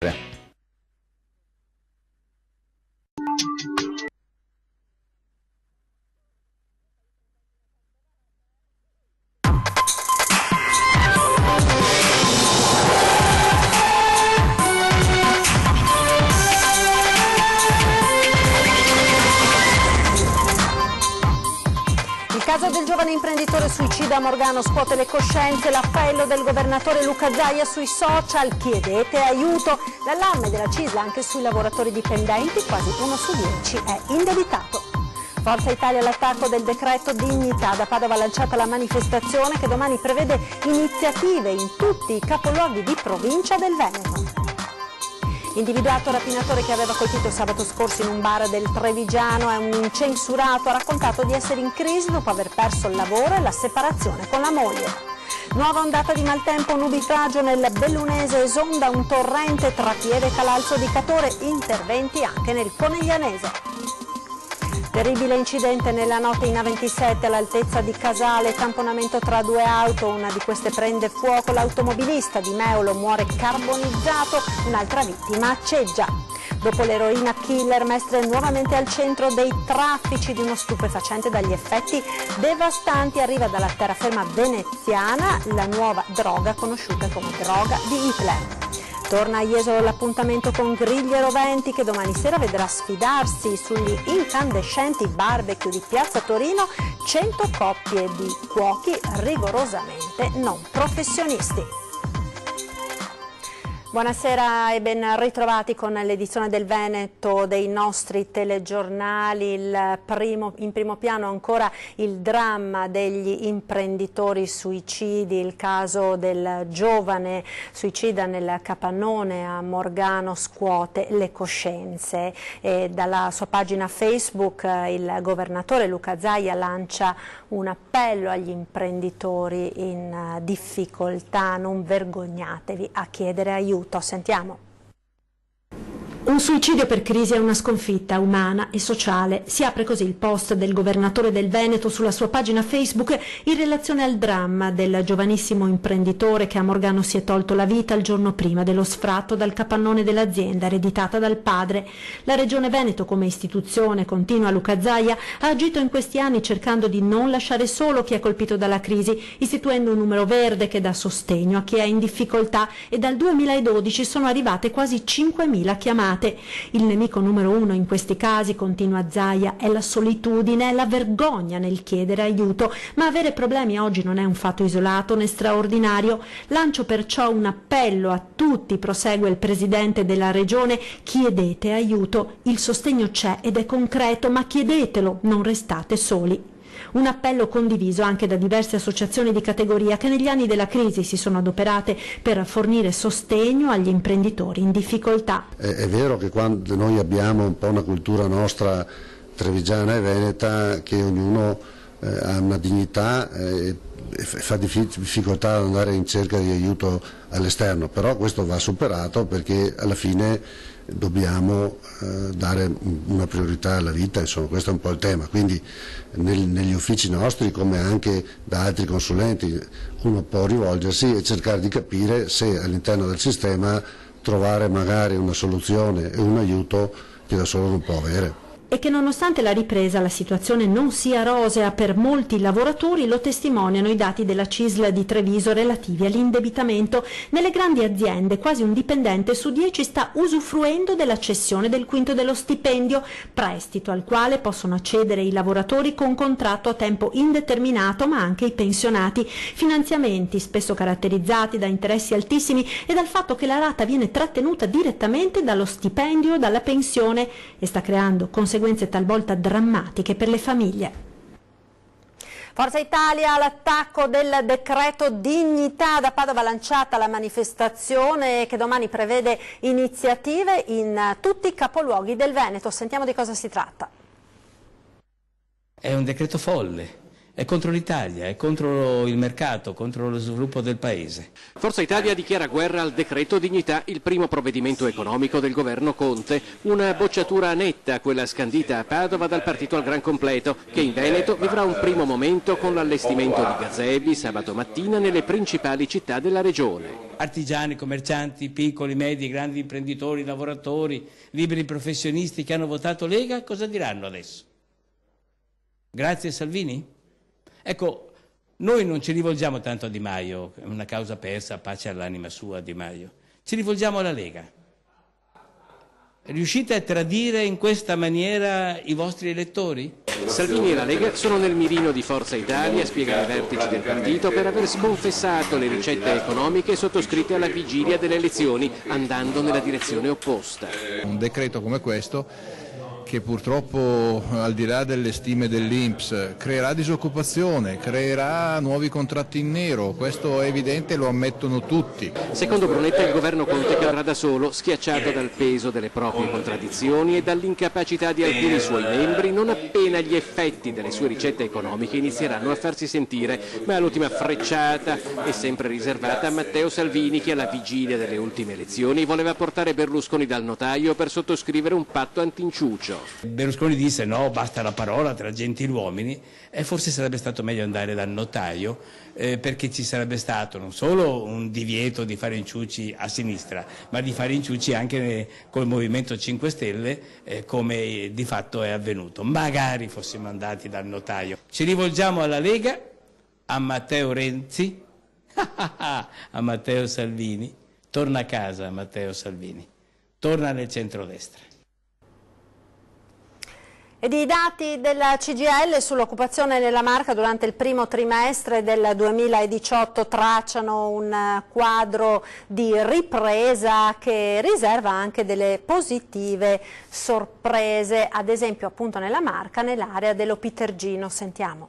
Il caso del giovane imprenditore suicida a Morgano scuote le coscienze, l'appello del governatore Luca Zaia sui social, chiedete aiuto, l'allarme della CISL anche sui lavoratori dipendenti, quasi 1 su 10 è indebitato. Forza Italia all'attacco del decreto dignità, da Padova lanciata la manifestazione che domani prevede iniziative in tutti i capoluoghi di provincia del Veneto. Individuato rapinatore che aveva colpito sabato scorso in un bar del Trevigiano, è un incensurato, ha raccontato di essere in crisi dopo aver perso il lavoro e la separazione con la moglie. Nuova ondata di maltempo, nubifragio nel Bellunese, esonda un torrente tra Pieve e Calalzo di Catore, interventi anche nel Coneglianese. Terribile incidente nella notte in A27 all'altezza di Casale, tamponamento tra 2 auto, una di queste prende fuoco, l'automobilista di Meolo muore carbonizzato, un'altra vittima a Ceggia. Dopo l'eroina killer, Mestre nuovamente al centro dei traffici di uno stupefacente dagli effetti devastanti, arriva dalla terraferma veneziana la nuova droga conosciuta come droga di Hitler. Torna a Jesolo l'appuntamento con Griglie Roventi che domani sera vedrà sfidarsi sugli incandescenti barbecue di Piazza Torino 100 coppie di cuochi rigorosamente non professionisti. Buonasera e ben ritrovati con l'edizione del Veneto dei nostri telegiornali. In primo piano ancora il dramma degli imprenditori suicidi, il caso del giovane suicida nel capannone a Morgano scuote le coscienze. E dalla sua pagina Facebook il governatore Luca Zaia lancia un appello agli imprenditori in difficoltà: non vergognatevi a chiedere aiuto. Sentiamo. Un suicidio per crisi è una sconfitta umana e sociale. Si apre così il post del governatore del Veneto sulla sua pagina Facebook in relazione al dramma del giovanissimo imprenditore che a Morgano si è tolto la vita il giorno prima dello sfratto dal capannone dell'azienda ereditata dal padre. La Regione Veneto come istituzione, continua Luca Zaia, ha agito in questi anni cercando di non lasciare solo chi è colpito dalla crisi, istituendo un numero verde che dà sostegno a chi è in difficoltà, e dal 2012 sono arrivate quasi 5.000 chiamate. Il nemico numero 1 in questi casi, continua Zaia, è la solitudine, è la vergogna nel chiedere aiuto, ma avere problemi oggi non è un fatto isolato né straordinario. Lancio perciò un appello a tutti, prosegue il presidente della regione: chiedete aiuto, il sostegno c'è ed è concreto, ma chiedetelo, non restate soli. Un appello condiviso anche da diverse associazioni di categoria che negli anni della crisi si sono adoperate per fornire sostegno agli imprenditori in difficoltà. È vero che quando noi abbiamo un po' una cultura nostra trevigiana e veneta che ognuno ha una dignità e fa difficoltà ad andare in cerca di aiuto all'esterno, però questo va superato perché alla fine dobbiamo dare una priorità alla vita, insomma questo è un po' il tema, quindi negli uffici nostri come anche da altri consulenti uno può rivolgersi e cercare di capire se all'interno del sistema trovare magari una soluzione e un aiuto che da solo non può avere. E che nonostante la ripresa la situazione non sia rosea per molti lavoratori lo testimoniano i dati della CISL di Treviso relativi all'indebitamento. Nelle grandi aziende quasi un dipendente su 10 sta usufruendo della cessione del quinto dello stipendio, prestito al quale possono accedere i lavoratori con contratto a tempo indeterminato, ma anche i pensionati. Finanziamenti spesso caratterizzati da interessi altissimi e dal fatto che la rata viene trattenuta direttamente dallo stipendio o dalla pensione e sta creando conseguenze talvolta drammatiche per le famiglie. Forza Italia all'attacco del decreto dignità, da Padova lanciata la manifestazione che domani prevede iniziative in tutti i capoluoghi del Veneto. Sentiamo di cosa si tratta. È un decreto folle, è contro l'Italia, è contro il mercato, contro lo sviluppo del Paese. Forza Italia dichiara guerra al decreto dignità, il primo provvedimento economico del governo Conte. Una bocciatura netta, quella scandita a Padova dal partito al gran completo, che in Veneto vivrà un primo momento con l'allestimento di gazebi sabato mattina nelle principali città della regione. Artigiani, commercianti, piccoli, medi, grandi imprenditori, lavoratori, liberi professionisti che hanno votato Lega, cosa diranno adesso? Grazie Salvini? Ecco, noi non ci rivolgiamo tanto a Di Maio, è una causa persa, pace all'anima sua Di Maio, ci rivolgiamo alla Lega. Riuscite a tradire in questa maniera i vostri elettori? Salvini e la Lega sono nel mirino di Forza Italia, spiegano i vertici del partito, per aver sconfessato le ricette economiche sottoscritte alla vigilia delle elezioni, andando nella direzione opposta. Un decreto come questo, che purtroppo al di là delle stime dell'Inps creerà disoccupazione, creerà nuovi contratti in nero, questo è evidente, lo ammettono tutti. Secondo Brunetta il governo Conte cadrà da solo, schiacciato dal peso delle proprie contraddizioni e dall'incapacità di alcuni suoi membri non appena gli effetti delle sue ricette economiche inizieranno a farsi sentire, ma l'ultima frecciata è sempre riservata a Matteo Salvini, che alla vigilia delle ultime elezioni voleva portare Berlusconi dal notaio per sottoscrivere un patto antinciucio. Berlusconi disse no, basta la parola tra gentiluomini, e forse sarebbe stato meglio andare dal notaio, perché ci sarebbe stato non solo un divieto di fare inciuci a sinistra, ma di fare inciuci anche col Movimento 5 Stelle, come di fatto è avvenuto. Magari fossimo andati dal notaio. Ci rivolgiamo alla Lega, a Matteo Renzi, a Matteo Salvini. Torna a casa Matteo Salvini, torna nel centrodestra. Ed i dati della CGIL sull'occupazione nella Marca durante il primo trimestre del 2018 tracciano un quadro di ripresa che riserva anche delle positive sorprese, ad esempio appunto nella Marca, nell'area dell'Opitergino. Sentiamo.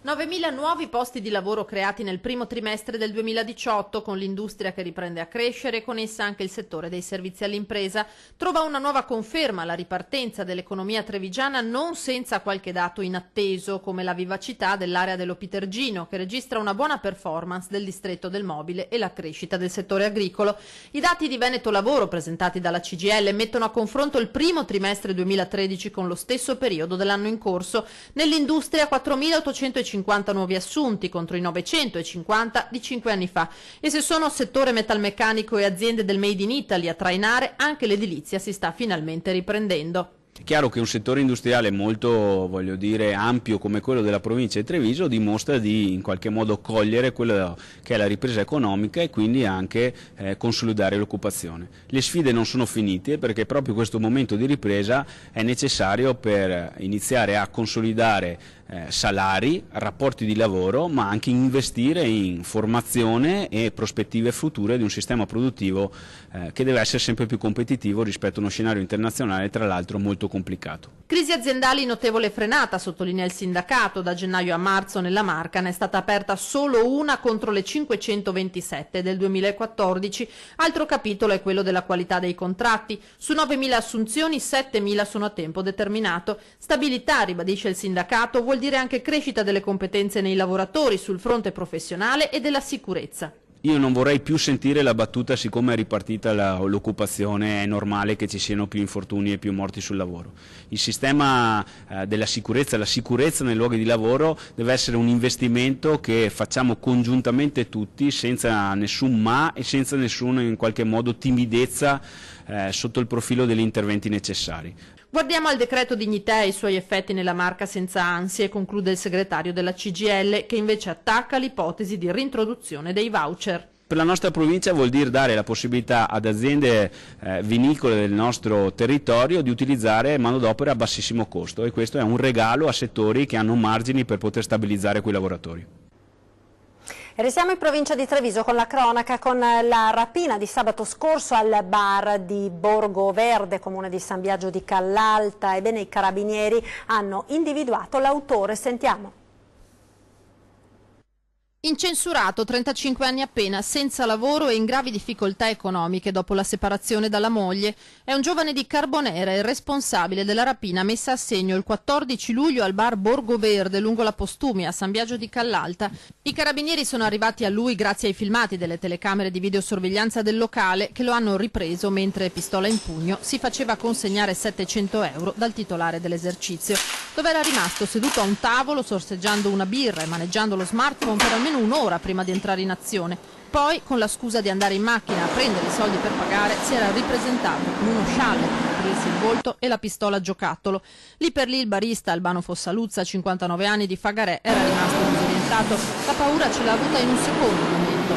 9.000 nuovi posti di lavoro creati nel primo trimestre del 2018, con l'industria che riprende a crescere e con essa anche il settore dei servizi all'impresa. Trova una nuova conferma la ripartenza dell'economia trevigiana, non senza qualche dato inatteso, come la vivacità dell'area dell'Opitergino, che registra una buona performance del distretto del mobile e la crescita del settore agricolo. I dati di Veneto Lavoro presentati dalla CGIL mettono a confronto il primo trimestre 2013 con lo stesso periodo dell'anno in corso. Nell'industria 4.850 nuovi assunti contro i 950 di 5 anni fa, e se sono settore metalmeccanico e aziende del Made in Italy a trainare, anche l'edilizia si sta finalmente riprendendo. È chiaro che un settore industriale molto, voglio dire, ampio come quello della provincia di Treviso dimostra di in qualche modo cogliere quello che è la ripresa economica e quindi anche consolidare l'occupazione. Le sfide non sono finite, perché proprio questo momento di ripresa è necessario per iniziare a consolidare salari, rapporti di lavoro, ma anche investire in formazione e prospettive future di un sistema produttivo che deve essere sempre più competitivo rispetto a uno scenario internazionale, tra l'altro molto complicato. Crisi aziendali in notevole frenata, sottolinea il sindacato. Da gennaio a marzo nella Marca ne è stata aperta solo una contro le 527 del 2014. Altro capitolo è quello della qualità dei contratti. Su 9.000 assunzioni 7.000 sono a tempo determinato. Stabilità, ribadisce il sindacato, vuol dire anche crescita delle competenze nei lavoratori sul fronte professionale e della sicurezza. Io non vorrei più sentire la battuta siccome è ripartita l'occupazione è normale che ci siano più infortuni e più morti sul lavoro. Il sistema della sicurezza, la sicurezza nei luoghi di lavoro deve essere un investimento che facciamo congiuntamente tutti, senza nessun ma e senza nessuna in qualche modo timidezza sotto il profilo degli interventi necessari. Guardiamo al decreto dignità e i suoi effetti nella Marca senza ansie, conclude il segretario della CGIL, che invece attacca l'ipotesi di reintroduzione dei voucher. Per la nostra provincia vuol dire dare la possibilità ad aziende vinicole del nostro territorio di utilizzare manodopera a bassissimo costo, e questo è un regalo a settori che hanno margini per poter stabilizzare quei lavoratori. Restiamo in provincia di Treviso con la cronaca, con la rapina di sabato scorso al bar di Borgo Verde, comune di San Biagio di Callalta. Ebbene, i carabinieri hanno individuato l'autore. Sentiamo. Incensurato, 35 anni appena, senza lavoro e in gravi difficoltà economiche dopo la separazione dalla moglie. È un giovane di Carbonera, il responsabile della rapina messa a segno il 14 luglio al bar Borgo Verde lungo la Postumia a San Biagio di Callalta. I carabinieri sono arrivati a lui grazie ai filmati delle telecamere di videosorveglianza del locale che lo hanno ripreso mentre, pistola in pugno, si faceva consegnare 700 euro dal titolare dell'esercizio, dove era rimasto seduto a un tavolo sorseggiando una birra e maneggiando lo smartphone per almeno un'ora prima di entrare in azione. Poi, con la scusa di andare in macchina a prendere i soldi per pagare, si era ripresentato con uno scialle per coprirsi il volto e la pistola a giocattolo. Lì per lì il barista Albano Fossaluzza, 59 anni, di Fagarè, era rimasto disorientato. La paura ce l'ha avuta in un secondo momento.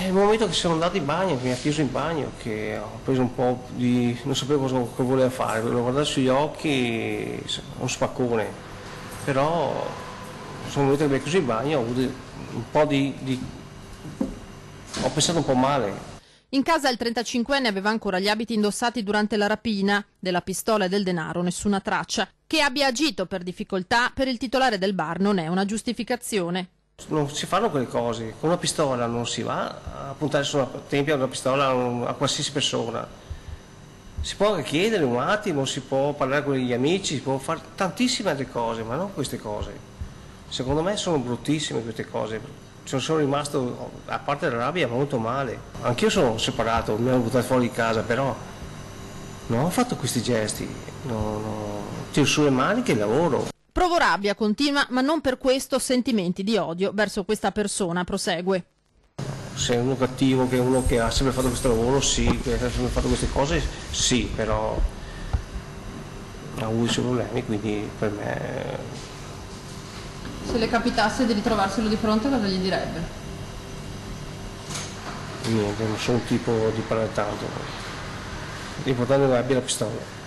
Il momento che sono andato in bagno, che mi ha chiuso in bagno, che ho preso un po' di... non sapevo cosa voleva fare, l'ho guardato sugli occhi, un spaccone, però sono venuto che mi ha chiuso in bagno, ho avuto un po' ho pensato un po' male. In casa il 35enne aveva ancora gli abiti indossati durante la rapina. Della pistola e del denaro nessuna traccia. Che abbia agito per difficoltà per il titolare del bar non è una giustificazione. Non si fanno quelle cose, con una pistola non si va a puntare su una tempia una pistola a qualsiasi persona. Si può anche chiedere un attimo, si può parlare con gli amici, si può fare tantissime altre cose, ma non queste cose. Secondo me sono bruttissime queste cose. Sono rimasto, a parte la rabbia, molto male. Anch'io sono separato, mi hanno buttato fuori di casa, però non ho fatto questi gesti. Tiro sulle maniche e lavoro. Provo rabbia, continua, ma non per questo sentimenti di odio verso questa persona, prosegue. Se è uno cattivo, che è uno che ha sempre fatto questo lavoro, sì, che ha sempre fatto queste cose, sì, però ha avuto i suoi problemi, quindi per me... Se le capitasse di ritrovarselo di fronte, cosa gli direbbe? Niente, non sono un tipo di parlare tanto. L'importante è che abbia la pistola.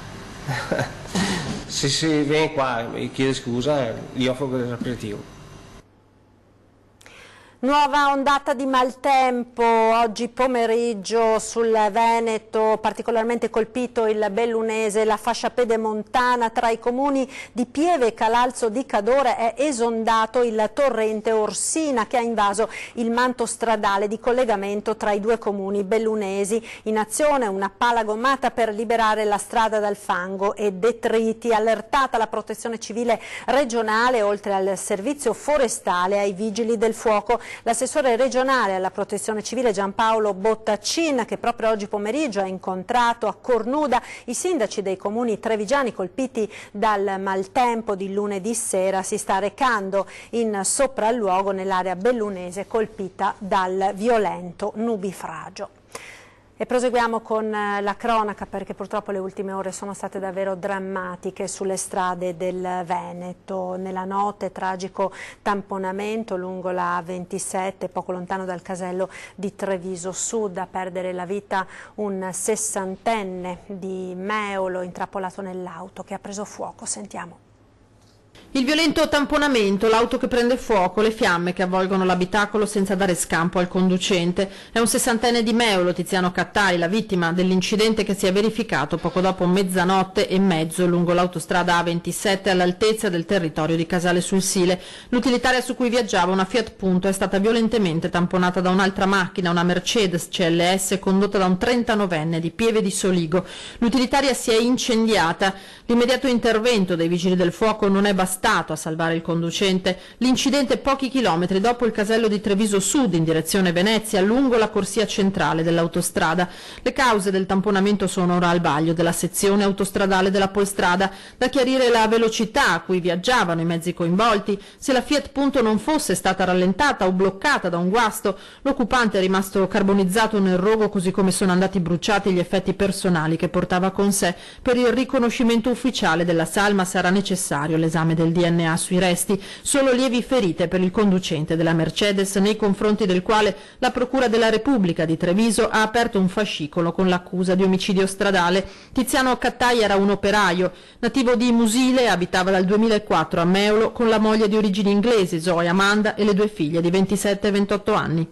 Se viene qua e chiede scusa, gli offro il rappresentativo. Nuova ondata di maltempo oggi pomeriggio sul Veneto, particolarmente colpito il Bellunese, la fascia pedemontana tra i comuni di Pieve e Calalzo di Cadore è esondato il torrente Orsina che ha invaso il manto stradale di collegamento tra i due comuni bellunesi. In azione una pala gommata per liberare la strada dal fango e detriti, allertata la protezione civile regionale oltre al servizio forestale ai vigili del fuoco. L'assessore regionale alla protezione civile Giampaolo Bottaccin, che proprio oggi pomeriggio ha incontrato a Cornuda i sindaci dei comuni trevigiani colpiti dal maltempo di lunedì sera, si sta recando in sopralluogo nell'area bellunese colpita dal violento nubifragio. E proseguiamo con la cronaca perché purtroppo le ultime ore sono state davvero drammatiche sulle strade del Veneto. Nella notte tragico tamponamento lungo la A27 poco lontano dal casello di Treviso Sud, a perdere la vita un sessantenne di Meolo intrappolato nell'auto che ha preso fuoco. Sentiamo. Il violento tamponamento, l'auto che prende fuoco, le fiamme che avvolgono l'abitacolo senza dare scampo al conducente. È un sessantenne di Meolo, Tiziano Cattai, la vittima dell'incidente che si è verificato poco dopo mezzanotte e mezzo lungo l'autostrada A27 all'altezza del territorio di Casale sul Sile. L'utilitaria su cui viaggiava, una Fiat Punto, è stata violentemente tamponata da un'altra macchina, una Mercedes CLS condotta da un 39enne di Pieve di Soligo. L'utilitaria si è incendiata. L'immediato intervento dei vigili del fuoco non è bastato a salvare il conducente. L'incidente pochi chilometri dopo il casello di Treviso Sud in direzione Venezia lungo la corsia centrale dell'autostrada. Le cause del tamponamento sono ora al vaglio della sezione autostradale della Polstrada. Da chiarire la velocità a cui viaggiavano i mezzi coinvolti. Se la Fiat Punto non fosse stata rallentata o bloccata da un guasto, l'occupante è rimasto carbonizzato nel rogo, così come sono andati bruciati gli effetti personali che portava con sé. Per il riconoscimento ufficiale della salma sarà necessario l'esame del DNA sui resti. Solo lievi ferite per il conducente della Mercedes, nei confronti del quale la Procura della Repubblica di Treviso ha aperto un fascicolo con l'accusa di omicidio stradale. Tiziano Cattai era un operaio, nativo di Musile, abitava dal 2004 a Meolo con la moglie di origini inglesi, Zoe Amanda, e le due figlie di 27 e 28 anni.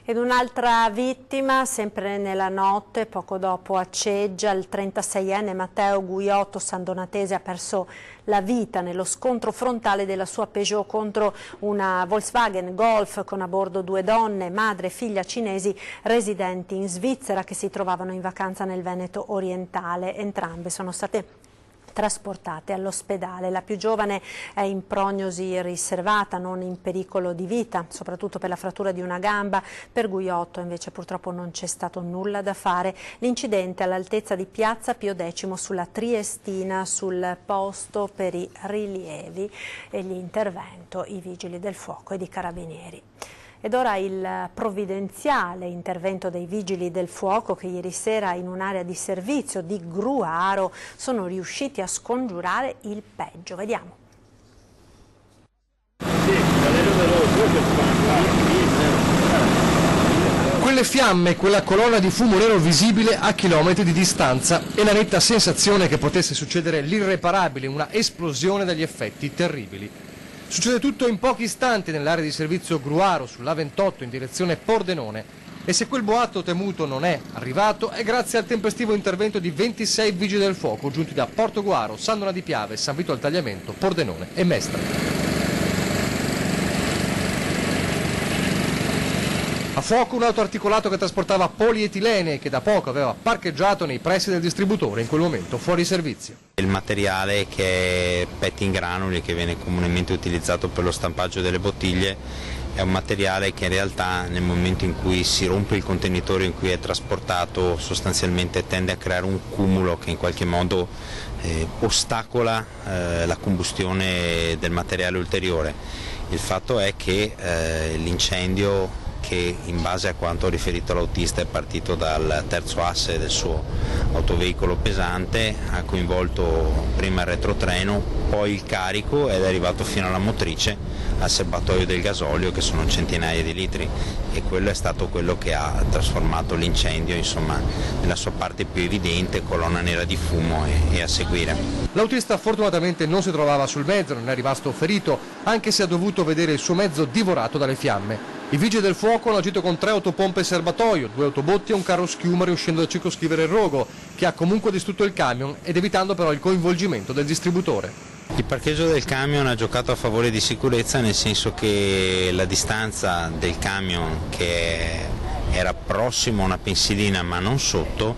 Ed un'altra vittima, sempre nella notte, poco dopo a Ceggia, il 36enne Matteo Guiotto Sandonatese ha perso la vita nello scontro frontale della sua Peugeot contro una Volkswagen Golf con a bordo 2 donne, madre e figlia cinesi residenti in Svizzera che si trovavano in vacanza nel Veneto orientale. Entrambe sono state trasportate all'ospedale. La più giovane è in prognosi riservata, non in pericolo di vita, soprattutto per la frattura di una gamba. Per Guiotto invece purtroppo non c'è stato nulla da fare. L'incidente all'altezza di Piazza Pio X sulla Triestina, sul posto per i rilievi e gli intervento i vigili del fuoco e di carabinieri. Ed ora il provvidenziale intervento dei vigili del fuoco che ieri sera in un'area di servizio di Gruaro sono riusciti a scongiurare il peggio. Vediamo. Quelle fiamme, quella colonna di fumo nero visibile a chilometri di distanza e la netta sensazione che potesse succedere l'irreparabile, una esplosione dagli effetti terribili. Succede tutto in pochi istanti nell'area di servizio Gruaro, sulla 28 in direzione Pordenone, e se quel boato temuto non è arrivato è grazie al tempestivo intervento di 26 vigili del fuoco giunti da Portoguaro, Sandona di Piave, San Vito al Tagliamento, Pordenone e Mestre. A fuoco un autoarticolato che trasportava polietilene e che da poco aveva parcheggiato nei pressi del distributore, in quel momento fuori servizio. Il materiale che è PET in granuli, che viene comunemente utilizzato per lo stampaggio delle bottiglie, è un materiale che in realtà nel momento in cui si rompe il contenitore in cui è trasportato sostanzialmente tende a creare un cumulo che in qualche modo ostacola la combustione del materiale ulteriore. Il fatto è che l'incendio, che in base a quanto riferito l'autista è partito dal terzo asse del suo autoveicolo pesante, ha coinvolto prima il retrotreno, poi il carico ed è arrivato fino alla motrice, al serbatoio del gasolio, che sono centinaia di litri, e quello è stato quello che ha trasformato l'incendio, insomma, nella sua parte più evidente, colonna nera di fumo e a seguire. L'autista fortunatamente non si trovava sul mezzo, non è rimasto ferito, anche se ha dovuto vedere il suo mezzo divorato dalle fiamme. I vigili del fuoco hanno agito con 3 autopompe e serbatoio, 2 autobotti e un carro schiuma, riuscendo a circoscrivere il rogo, che ha comunque distrutto il camion ed evitando però il coinvolgimento del distributore. Il parcheggio del camion ha giocato a favore di sicurezza, nel senso che la distanza del camion, che era prossimo a una pensilina ma non sotto,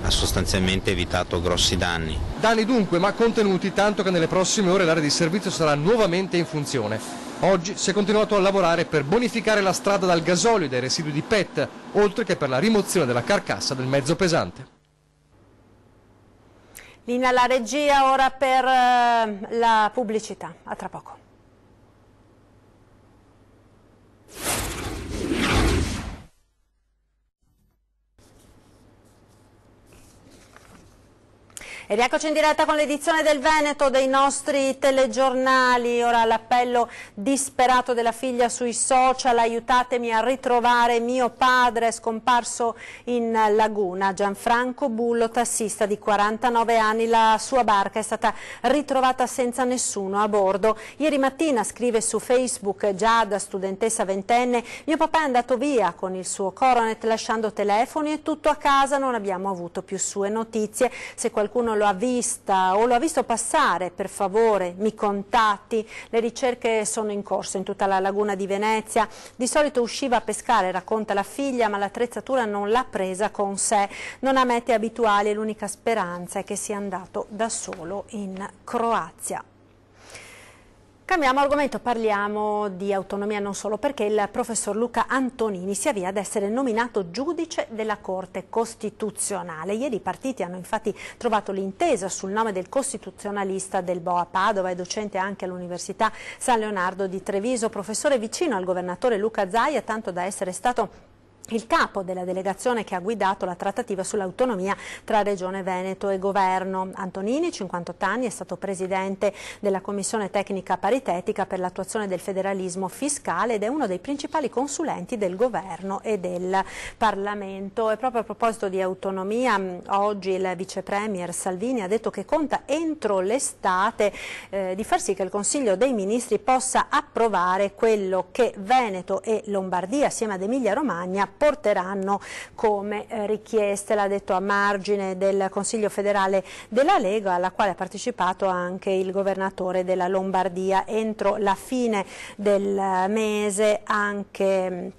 ha sostanzialmente evitato grossi danni. Danni dunque, ma contenuti, tanto che nelle prossime ore l'area di servizio sarà nuovamente in funzione. Oggi si è continuato a lavorare per bonificare la strada dal gasolio e dai residui di PET, oltre che per la rimozione della carcassa del mezzo pesante. Linea alla regia ora per la pubblicità. A tra poco. E rieccoci in diretta con l'edizione del Veneto dei nostri telegiornali. Ora l'appello disperato della figlia sui social: aiutatemi a ritrovare mio padre scomparso in laguna. Gianfranco Bullo, tassista di 49 anni, la sua barca è stata ritrovata senza nessuno a bordo. Ieri mattina, scrive su Facebook Giada, studentessa ventenne, mio papà è andato via con il suo coronet lasciando telefoni e tutto a casa, non abbiamo avuto più sue notizie. Se qualcuno lo ha vista o lo ha visto passare, per favore mi contatti. Le ricerche sono in corso in tutta la laguna di Venezia. Di solito usciva a pescare, racconta la figlia, ma l'attrezzatura non l'ha presa con sé, non ha mete abituali e l'unica speranza è che sia andato da solo in Croazia. Cambiamo argomento, parliamo di autonomia non solo, perché il professor Luca Antonini si avvia ad essere nominato giudice della Corte Costituzionale. Ieri i partiti hanno infatti trovato l'intesa sul nome del costituzionalista del Boa Padova e docente anche all'Università San Leonardo di Treviso, professore vicino al governatore Luca Zaia, tanto da essere stato il capo della delegazione che ha guidato la trattativa sull'autonomia tra Regione Veneto e Governo. Antonini, 58 anni, è stato presidente della Commissione Tecnica Paritetica per l'attuazione del federalismo fiscale ed è uno dei principali consulenti del Governo e del Parlamento. E proprio a proposito di autonomia, oggi il vice premier Salvini ha detto che conta entro l'estate di far sì che il Consiglio dei Ministri possa approvare quello che Veneto e Lombardia, assieme ad Emilia Romagna, porteranno come richieste. L'ha detto a margine del Consiglio federale della Lega, alla quale ha partecipato anche il governatore della Lombardia. Entro la fine del mese anche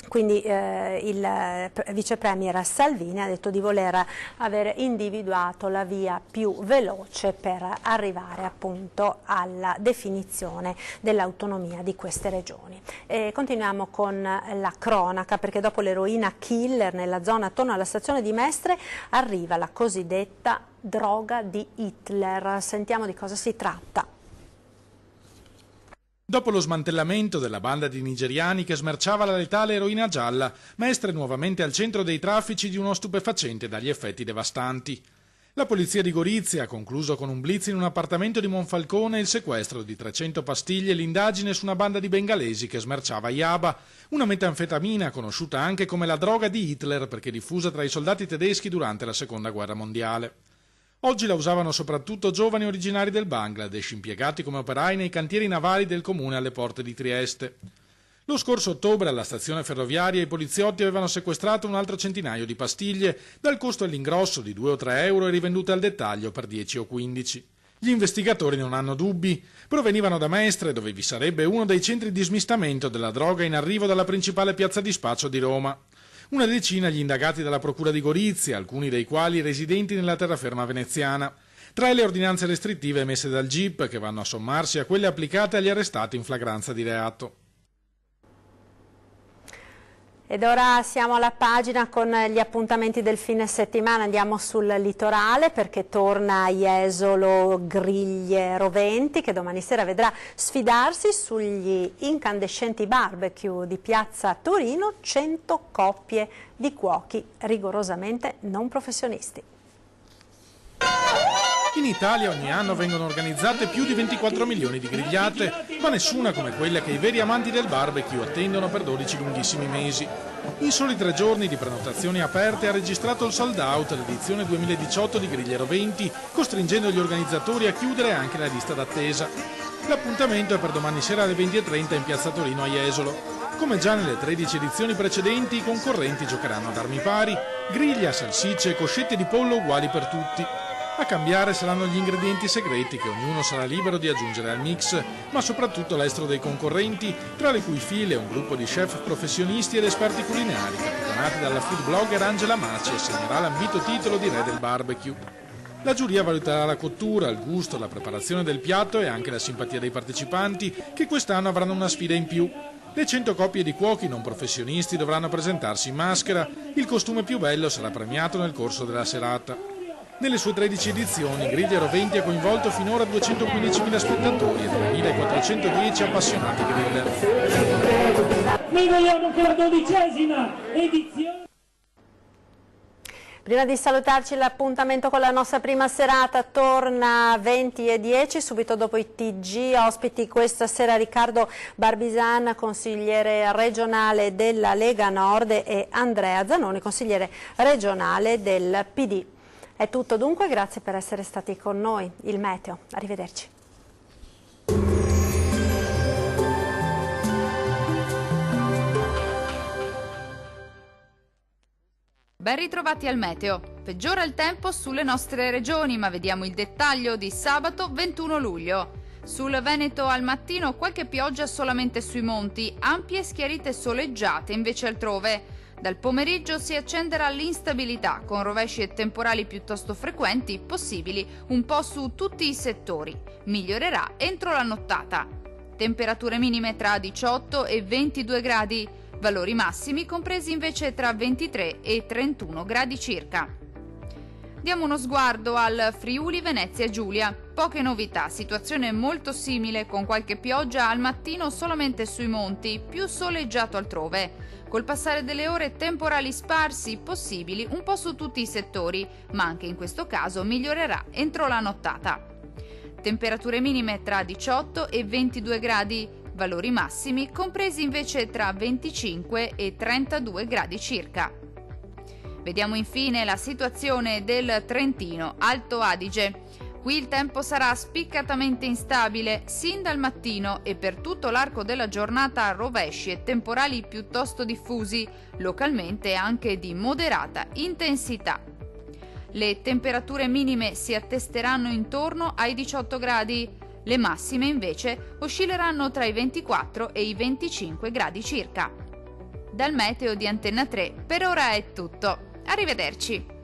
quindi il vice premier Salvini ha detto di voler aver individuato la via più veloce per arrivare appunto alla definizione dell'autonomia di queste regioni. E continuiamo con la cronaca, perché dopo l'eroina killer nella zona attorno alla stazione di Mestre arriva la cosiddetta droga di Hitler. Sentiamo di cosa si tratta. Dopo lo smantellamento della banda di nigeriani che smerciava la letale eroina gialla, Mestre è nuovamente al centro dei traffici di uno stupefacente dagli effetti devastanti. La polizia di Gorizia ha concluso con un blitz in un appartamento di Monfalcone il sequestro di 300 pastiglie e l'indagine su una banda di bengalesi che smerciava Yaba, una metanfetamina conosciuta anche come la droga di Hitler perché diffusa tra i soldati tedeschi durante la Seconda Guerra Mondiale. Oggi la usavano soprattutto giovani originari del Bangladesh, impiegati come operai nei cantieri navali del comune alle porte di Trieste. Lo scorso ottobre alla stazione ferroviaria i poliziotti avevano sequestrato un altro centinaio di pastiglie dal costo all'ingrosso di 2 o 3 euro e rivendute al dettaglio per 10 o 15. Gli investigatori non hanno dubbi. Provenivano da Mestre, dove vi sarebbe uno dei centri di smistamento della droga in arrivo dalla principale piazza di spaccio di Roma. Una decina gli indagati dalla procura di Gorizia, alcuni dei quali residenti nella terraferma veneziana. Tra le ordinanze restrittive emesse dal GIP, che vanno a sommarsi a quelle applicate agli arrestati in flagranza di reato. Ed ora siamo alla pagina con gli appuntamenti del fine settimana. Andiamo sul litorale perché torna Jesolo Griglie Roventi, che domani sera vedrà sfidarsi sugli incandescenti barbecue di Piazza Torino 100 coppie di cuochi rigorosamente non professionisti. In Italia ogni anno vengono organizzate più di 24 milioni di grigliate, ma nessuna come quella che i veri amanti del barbecue attendono per 12 lunghissimi mesi. In soli 3 giorni di prenotazioni aperte ha registrato il sold out l'edizione 2018 di Griglie Roventi, costringendo gli organizzatori a chiudere anche la lista d'attesa. L'appuntamento è per domani sera alle 20:30 in Piazza Torino a Jesolo. Come già nelle 13 edizioni precedenti, i concorrenti giocheranno ad armi pari, griglia, salsicce e coscette di pollo uguali per tutti. A cambiare saranno gli ingredienti segreti che ognuno sarà libero di aggiungere al mix, ma soprattutto l'estero dei concorrenti, tra le cui file un gruppo di chef professionisti ed esperti culinari, capitanati dalla food blogger Angela Maci, assegnerà l'ambito titolo di re del barbecue. La giuria valuterà la cottura, il gusto, la preparazione del piatto e anche la simpatia dei partecipanti, che quest'anno avranno una sfida in più. Le 100 coppie di cuochi non professionisti dovranno presentarsi in maschera, il costume più bello sarà premiato nel corso della serata. Nelle sue 13 edizioni, Griglie Roventi ha coinvolto finora 215.000 spettatori e 2.410 appassionati griller. Noi vogliamo che la 12ª edizione... Prima di salutarci, l'appuntamento con la nostra prima serata torna 20:10, subito dopo i TG. Ospiti questa sera Riccardo Barbisan, consigliere regionale della Lega Nord, e Andrea Zanoni, consigliere regionale del PD. È tutto dunque, grazie per essere stati con noi. Il meteo, arrivederci. Ben ritrovati al meteo. Peggiora il tempo sulle nostre regioni, ma vediamo il dettaglio di sabato 21 luglio. Sul Veneto al mattino qualche pioggia solamente sui monti, ampie schiarite soleggiate invece altrove. Dal pomeriggio si accenderà l'instabilità, con rovesci e temporali piuttosto frequenti, possibili un po' su tutti i settori. Migliorerà entro la nottata. Temperature minime tra 18 e 22 gradi, valori massimi compresi invece tra 23 e 31 gradi circa. Diamo uno sguardo al Friuli Venezia Giulia. Poche novità, situazione molto simile con qualche pioggia al mattino solamente sui monti, più soleggiato altrove. Col passare delle ore temporali sparsi possibili un po' su tutti i settori, ma anche in questo caso migliorerà entro la nottata. Temperature minime tra 18 e 22 gradi, valori massimi compresi invece tra 25 e 32 gradi circa. Vediamo infine la situazione del Trentino Alto Adige. Qui il tempo sarà spiccatamente instabile sin dal mattino e per tutto l'arco della giornata rovesci e temporali piuttosto diffusi, localmente anche di moderata intensità. Le temperature minime si attesteranno intorno ai 18 gradi, le massime invece oscilleranno tra i 24 e i 25 gradi circa. Dal meteo di Antenna 3 per ora è tutto. Arrivederci!